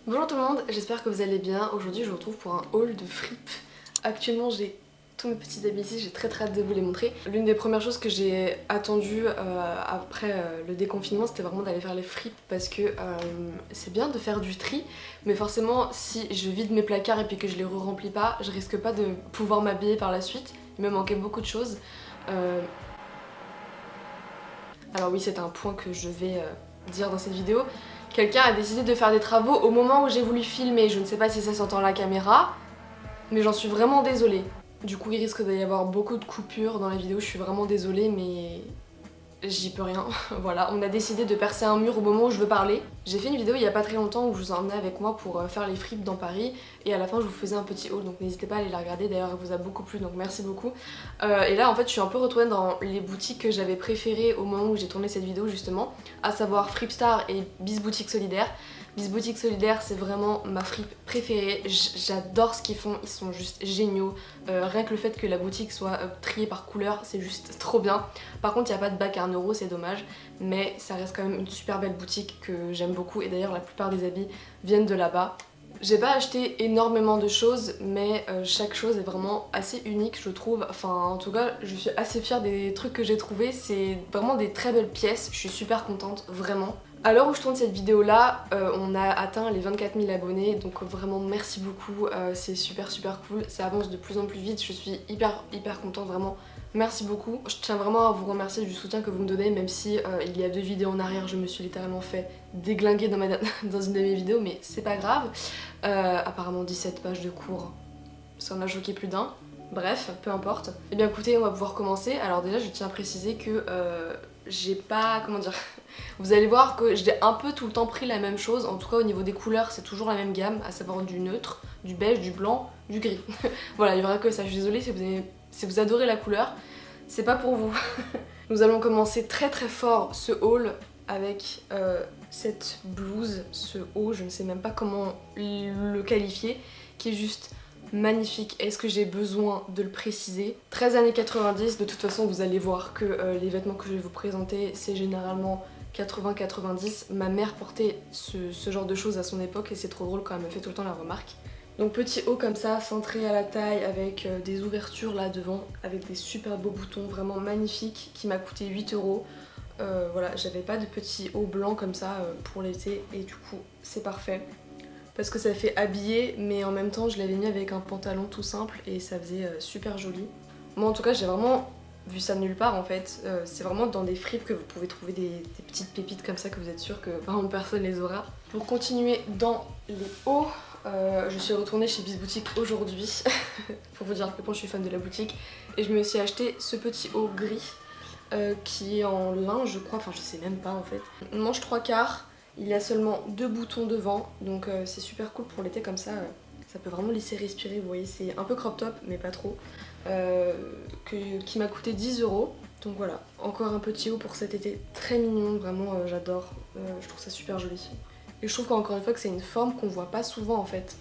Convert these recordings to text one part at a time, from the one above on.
Bonjour tout le monde, j'espère que vous allez bien. Aujourd'hui je vous retrouve pour un haul de fripes. Actuellement j'ai tous mes petits habits ici, j'ai très hâte de vous les montrer. L'une des premières choses que j'ai attendues après le déconfinement, c'était vraiment d'aller faire les fripes parce que c'est bien de faire du tri, mais forcément si je vide mes placards et puis que je les re-remplis pas, je risque pas de pouvoir m'habiller par la suite. Il me manquait beaucoup de choses. Alors oui, c'est un point que je vais dire dans cette vidéo. Quelqu'un a décidé de faire des travaux au moment où j'ai voulu filmer. Je ne sais pas si ça s'entend à la caméra, mais j'en suis vraiment désolée. Du coup, il risque d'y avoir beaucoup de coupures dans la vidéo, je suis vraiment désolée, mais j'y peux rien. Voilà, on a décidé de percer un mur au moment où je veux parler. J'ai fait une vidéo il y a pas très longtemps où je vous emmenais avec moi pour faire les fripes dans Paris, et à la fin je vous faisais un petit haul, donc n'hésitez pas à aller la regarder, d'ailleurs elle vous a beaucoup plu, donc merci beaucoup. Et là en fait je suis un peu retournée dans les boutiques que j'avais préférées au moment où j'ai tourné cette vidéo justement, à savoir Fripstar et Bis Boutique Solidaire. Bis Boutique Solidaire, c'est vraiment ma fripe préférée, j'adore ce qu'ils font, ils sont juste géniaux. Rien que le fait que la boutique soit triée par couleur, c'est juste trop bien. Par contre il n'y a pas de bac à 1€, c'est dommage, mais ça reste quand même une super belle boutique que j'aime beaucoup, et d'ailleurs la plupart des habits viennent de là-bas. J'ai pas acheté énormément de choses, mais chaque chose est vraiment assez unique je trouve. Enfin en tout cas je suis assez fière des trucs que j'ai trouvés, c'est vraiment des très belles pièces, je suis super contente, vraiment. À l'heure où je tourne cette vidéo là, on a atteint les 24 000 abonnés, donc vraiment merci beaucoup, c'est super cool, ça avance de plus en plus vite, je suis hyper contente, vraiment merci beaucoup. Je tiens vraiment à vous remercier du soutien que vous me donnez, même si il y a 2 vidéos en arrière je me suis littéralement fait déglinguer dans une de mes vidéos, mais c'est pas grave. Apparemment 17 pages de cours, ça en a choqué plus d'un. Bref, peu importe. Et bien écoutez, on va pouvoir commencer. Alors déjà je tiens à préciser que j'ai pas, comment dire, vous allez voir que j'ai un peu tout le temps pris la même chose, en tout cas au niveau des couleurs c'est toujours la même gamme, à savoir du neutre, du beige, du blanc, du gris. Voilà, il y aura que ça, je suis désolée si vous adorez la couleur, c'est pas pour vous. Nous allons commencer très fort ce haul avec cette blouse, ce haut, je ne sais même pas comment le qualifier, qui est juste magnifique. Est-ce que j'ai besoin de le préciser? 13 années 90, de toute façon vous allez voir que les vêtements que je vais vous présenter c'est généralement 80-90. Ma mère portait ce genre de choses à son époque et c'est trop drôle quand elle me fait tout le temps la remarque. Donc petit haut comme ça, cintré à la taille avec des ouvertures là devant, avec des super beaux boutons vraiment magnifiques qui m'a coûté 8€. Voilà, j'avais pas de petit haut blanc comme ça pour l'été et du coup c'est parfait. Parce que ça fait habiller, mais en même temps je l'avais mis avec un pantalon tout simple et ça faisait super joli. Moi en tout cas j'ai vraiment vu ça nulle part en fait, c'est vraiment dans des fripes que vous pouvez trouver des petites pépites comme ça que vous êtes sûr que vraiment personne les aura. Pour continuer dans les hauts, je suis retournée chez Bis Boutique aujourd'hui pour vous dire à quel point je suis fan de la boutique, et je me suis acheté ce petit haut gris qui est en lin je crois, enfin je sais même pas en fait. Manche 3/4. Il y a seulement 2 boutons devant, donc c'est super cool pour l'été comme ça, ça peut vraiment laisser respirer, vous voyez, c'est un peu crop top mais pas trop, qui m'a coûté 10€, donc voilà, encore un petit haut pour cet été, très mignon, vraiment j'adore, je trouve ça super joli. Et je trouve qu'encore une fois que c'est une forme qu'on voit pas souvent en fait.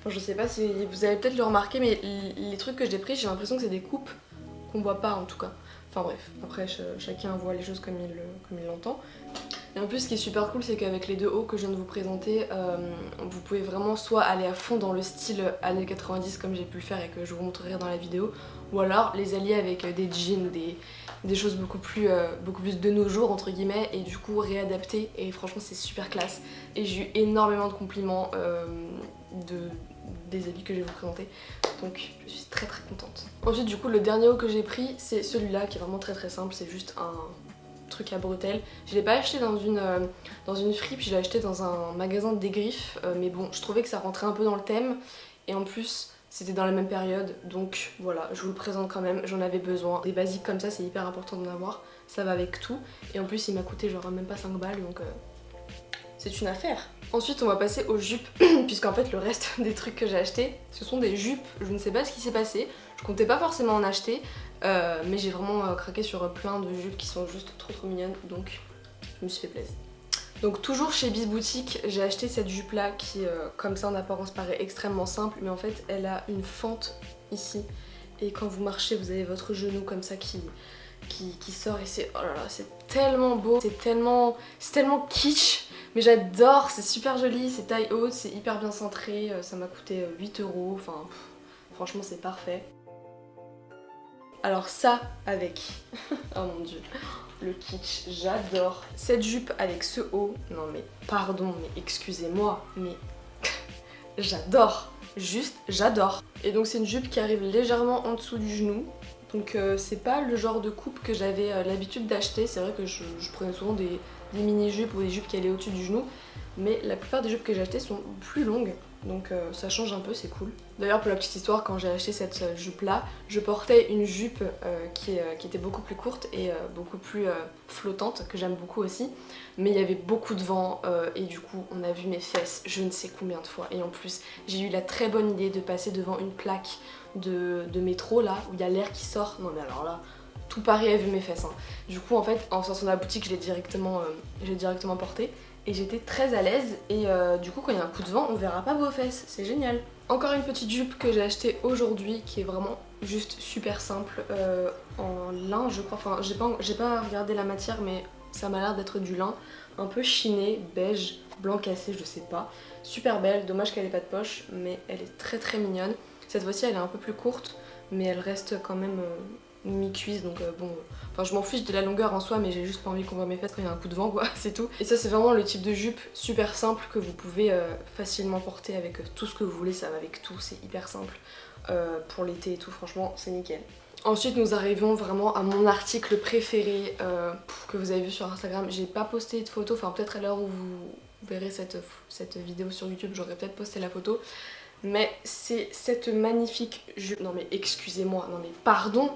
Enfin, je sais pas si vous avez peut-être le remarqué, mais les trucs que j'ai pris, j'ai l'impression que c'est des coupes qu'on voit pas en tout cas. Enfin bref, après chacun voit les choses comme il l'entend. Et en plus ce qui est super cool c'est qu'avec les 2 hauts que je viens de vous présenter, vous pouvez vraiment soit aller à fond dans le style années 90 comme j'ai pu le faire et que je vous montrerai dans la vidéo, ou alors les allier avec des jeans ou des choses beaucoup plus de nos jours entre guillemets, et du coup réadapter, et franchement c'est super classe. Et j'ai eu énormément de compliments des habits que je vais vous présenter, donc je suis très contente. Ensuite du coup le dernier haut que j'ai pris c'est celui-là qui est vraiment très simple, c'est juste un truc à bretelles. Je l'ai pas acheté dans une fripe, je l'ai acheté dans un magasin de dégriffes, mais bon je trouvais que ça rentrait un peu dans le thème, et en plus c'était dans la même période, donc voilà, je vous le présente quand même, j'en avais besoin. Des basiques comme ça c'est hyper important d'en avoir, ça va avec tout, et en plus il m'a coûté genre même pas 5 balles, donc c'est une affaire. Ensuite on va passer aux jupes, puisqu'en fait le reste des trucs que j'ai achetés ce sont des jupes. Je ne sais pas ce qui s'est passé, je comptais pas forcément en acheter, mais j'ai vraiment craqué sur plein de jupes qui sont juste trop mignonnes, donc je me suis fait plaisir. Donc toujours chez Bis Boutique, j'ai acheté cette jupe là qui comme ça en apparence paraît extrêmement simple, mais en fait elle a une fente ici, et quand vous marchez vous avez votre genou comme ça qui sort, et c'est, oh là là, c'est tellement beau, c'est tellement kitsch. Mais j'adore, c'est super joli, c'est taille haute, c'est hyper bien centré, ça m'a coûté 8 €, enfin franchement c'est parfait. Alors ça avec, oh mon dieu, le kitsch, j'adore. Cette jupe avec ce haut, non mais pardon, mais excusez-moi, mais j'adore, juste j'adore. Et donc c'est une jupe qui arrive légèrement en dessous du genou. Donc c'est pas le genre de coupe que j'avais l'habitude d'acheter. C'est vrai que je prenais souvent des mini-jupes ou des jupes qui allaient au-dessus du genou. Mais la plupart des jupes que j'ai achetées sont plus longues. Donc ça change un peu, c'est cool. D'ailleurs pour la petite histoire, quand j'ai acheté cette jupe là, je portais une jupe qui était beaucoup plus courte et beaucoup plus flottante, que j'aime beaucoup aussi. Mais il y avait beaucoup de vent et du coup on a vu mes fesses je ne sais combien de fois. Et en plus j'ai eu la très bonne idée de passer devant une plaque de métro là, où il y a l'air qui sort. Non mais alors là, tout Paris a vu mes fesses. Hein. Du coup en fait en sortant de la boutique je l'ai directement portée. Et j'étais très à l'aise et du coup quand il y a un coup de vent on verra pas vos fesses, c'est génial. Encore une petite jupe que j'ai achetée aujourd'hui qui est vraiment juste super simple en lin je crois, enfin j'ai pas regardé la matière mais ça m'a l'air d'être du lin, un peu chiné, beige, blanc cassé je sais pas, super belle, dommage qu'elle ait pas de poche mais elle est très très mignonne. Cette fois-ci elle est un peu plus courte mais elle reste quand même mi-cuisse donc bon, enfin je m'en fiche de la longueur en soi mais j'ai juste pas envie qu'on voit mes fesses quand il y a un coup de vent quoi, c'est tout. Et ça c'est vraiment le type de jupe super simple que vous pouvez facilement porter avec tout ce que vous voulez, ça va avec tout, c'est hyper simple pour l'été et tout, franchement c'est nickel. Ensuite nous arrivons vraiment à mon article préféré que vous avez vu sur Instagram. J'ai pas posté de photo, enfin peut-être à l'heure où vous verrez cette vidéo sur YouTube j'aurais peut-être posté la photo. Mais c'est cette magnifique jupe, non mais excusez-moi, non mais pardon,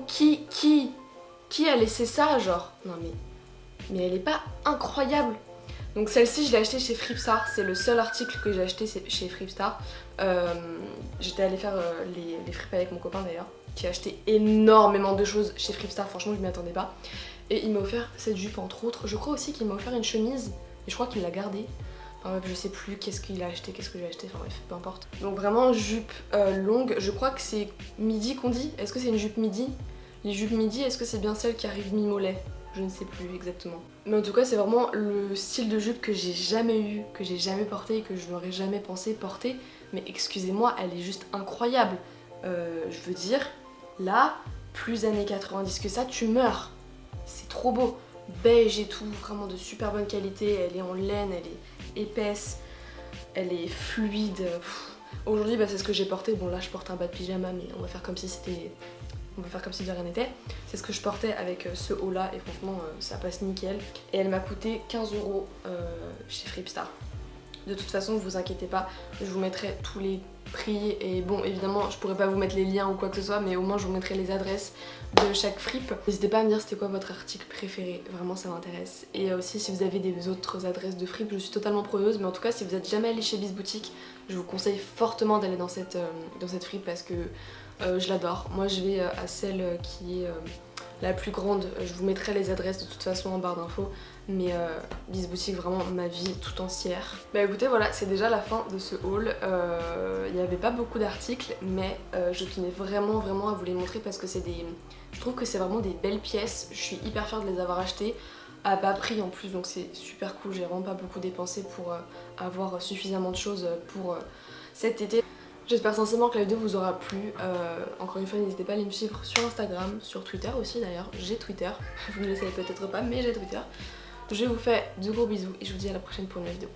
qui a laissé ça genre? Non mais elle est pas incroyable? Donc celle-ci je l'ai achetée chez Fripstar, c'est le seul article que j'ai acheté chez Fripstar. J'étais allée faire les fripes avec mon copain d'ailleurs, qui a acheté énormément de choses chez Fripstar, franchement je m'y attendais pas. Et il m'a offert cette jupe entre autres, je crois aussi qu'il m'a offert une chemise, et je crois qu'il l'a gardée. Enfin bref, je sais plus qu'est-ce qu'il a acheté, qu'est-ce que j'ai acheté, enfin bref, peu importe. Donc vraiment jupe longue, je crois que c'est midi qu'on dit. Est-ce que c'est une jupe midi? Les jupes midi, est-ce que c'est bien celle qui arrive mi-mollet? Je ne sais plus exactement. Mais en tout cas c'est vraiment le style de jupe que j'ai jamais eu, que j'ai jamais porté et que je n'aurais jamais pensé porter. Mais excusez-moi, elle est juste incroyable. Je veux dire, là, plus années 90 que ça, tu meurs. C'est trop beau. Beige et tout, vraiment de super bonne qualité, elle est en laine, elle est épaisse, elle est fluide. Aujourd'hui bah, c'est ce que j'ai porté, bon là je porte un bas de pyjama mais on va faire comme si c'était... On va faire comme si de rien n'était. C'est ce que je portais avec ce haut là et franchement ça passe nickel. Et elle m'a coûté 15 € chez Fripstar. De toute façon vous inquiétez pas, je vous mettrai tous les prix et bon évidemment je pourrais pas vous mettre les liens ou quoi que ce soit mais au moins je vous mettrai les adresses de chaque fripe. N'hésitez pas à me dire c'était quoi votre article préféré, vraiment ça m'intéresse. Et aussi si vous avez des autres adresses de fripe, je suis totalement preneuse, mais en tout cas si vous êtes jamais allé chez Biz Boutique, je vous conseille fortement d'aller dans cette fripe parce que je l'adore. Moi je vais à celle qui est la plus grande, je vous mettrai les adresses de toute façon en barre d'infos. Mais Biz Boutique vraiment ma vie tout entière. Bah écoutez voilà c'est déjà la fin de ce haul. Il n'y avait pas beaucoup d'articles mais je tenais vraiment à vous les montrer parce que c'est des... Je trouve que c'est vraiment des belles pièces. Je suis hyper fière de les avoir achetées à bas prix en plus donc c'est super cool. J'ai vraiment pas beaucoup dépensé pour avoir suffisamment de choses pour cet été. J'espère sincèrement que la vidéo vous aura plu. Encore une fois n'hésitez pas à aller me suivre sur Instagram, sur Twitter aussi d'ailleurs. J'ai Twitter, vous ne le savez peut-être pas mais j'ai Twitter. Je vous fais de gros bisous et je vous dis à la prochaine pour une nouvelle vidéo.